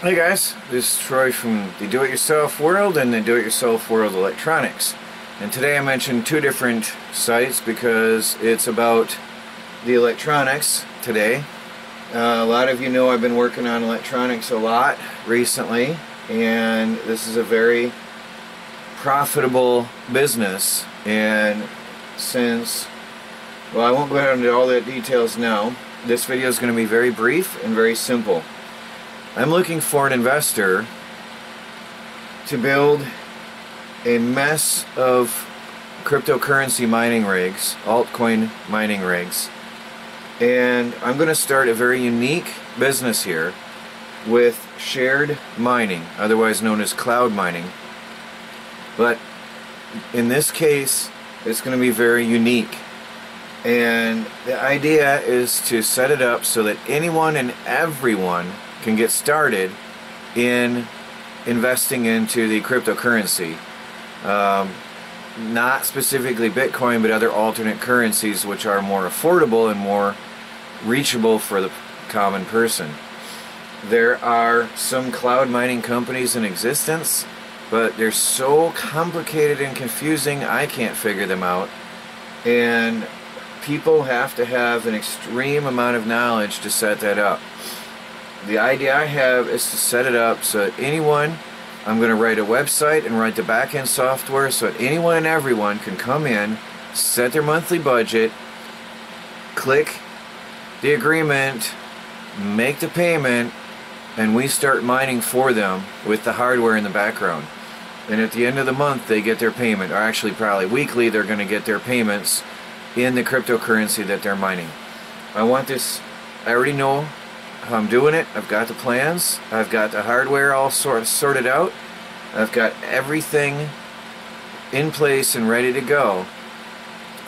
Hey guys, this is Troy from the Do-It-Yourself World and the Do-It-Yourself World Electronics. And today I mentioned two different sites because it's about the electronics today. A lot of you know I've been working on electronics a lot recently, and this is a very profitable business. And since, well, I won't go into all the details now, this video is going to be very brief and very simple. I'm looking for an investor to build a mess of cryptocurrency mining rigs, altcoin mining rigs, and I'm going to start a very unique business here with shared mining, otherwise known as cloud mining. But in this case, it's going to be very unique, and the idea is to set it up so that anyone and everyone can get started in investing into the cryptocurrency. Not specifically Bitcoin, but other alternate currencies which are more affordable and more reachable for the common person. There are some cloud mining companies in existence, but they're so complicated and confusing I can't figure them out, and people have to have an extreme amount of knowledge to set that up. The idea I have is to set it up so that anyone, I'm going to write a website and write the back-end software so that anyone and everyone can come in, set their monthly budget, click the agreement, make the payment, and we start mining for them with the hardware in the background. And at the end of the month they get their payment, or actually probably weekly they're going to get their payments in the cryptocurrency that they're mining. I want this, I already know how I'm doing it. I've got the plans, I've got the hardware all sorted out, I've got everything in place and ready to go.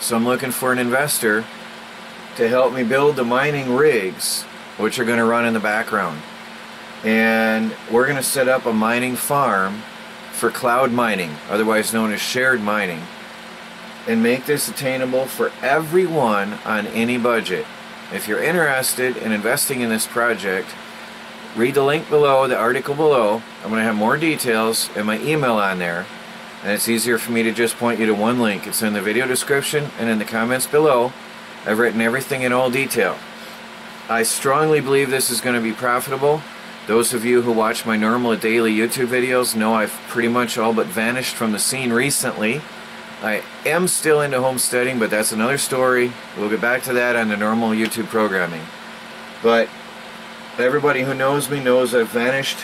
So I'm looking for an investor to help me build the mining rigs which are going to run in the background. And we're going to set up a mining farm for cloud mining, otherwise known as shared mining, and make this attainable for everyone on any budget. If you're interested in investing in this project, read the link below, the article below. I'm going to have more details and my email on there. And it's easier for me to just point you to one link. It's in the video description and in the comments below. I've written everything in all detail. I strongly believe this is going to be profitable. Those of you who watch my normal daily YouTube videos know I've pretty much all but vanished from the scene recently. I am still into homesteading, but that's another story. We'll get back to that on the normal YouTube programming. But everybody who knows me knows I've vanished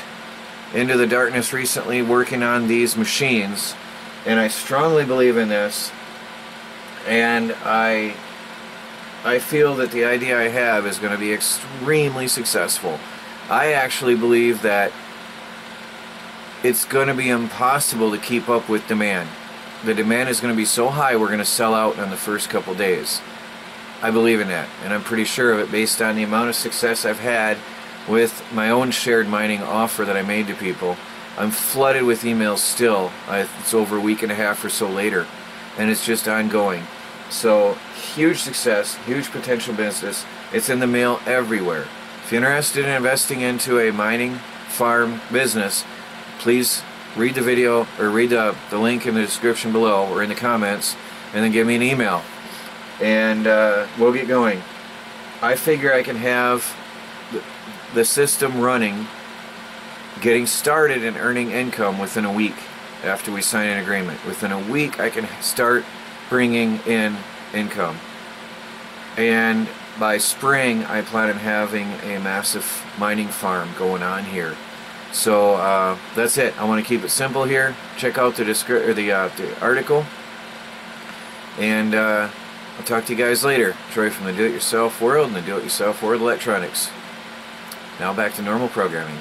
into the darkness recently working on these machines, and I strongly believe in this, and I feel that the idea I have is going to be extremely successful. I actually believe that it's going to be impossible to keep up with demand. The demand is going to be so high we're going to sell out in the first couple days. I believe in that, and I'm pretty sure of it based on the amount of success I've had with my own shared mining offer that I made to people. I'm flooded with emails still. It's over a week and a half or so later, and it's just ongoing. So huge success, huge potential business. It's in the mail everywhere. If you're interested in investing into a mining farm business, please read the video, or read the link in the description below or in the comments, and then give me an email, and we'll get going. I figure I can have the system running, getting started and earning income within a week after we sign an agreement. Within a week I can start bringing in income, and by spring I plan on having a massive mining farm going on here. So that's it. I want to keep it simple here. Check out the article, and I'll talk to you guys later. Troy from the Do-It-Yourself World and the Do-It-Yourself World Electronics. Now back to normal programming.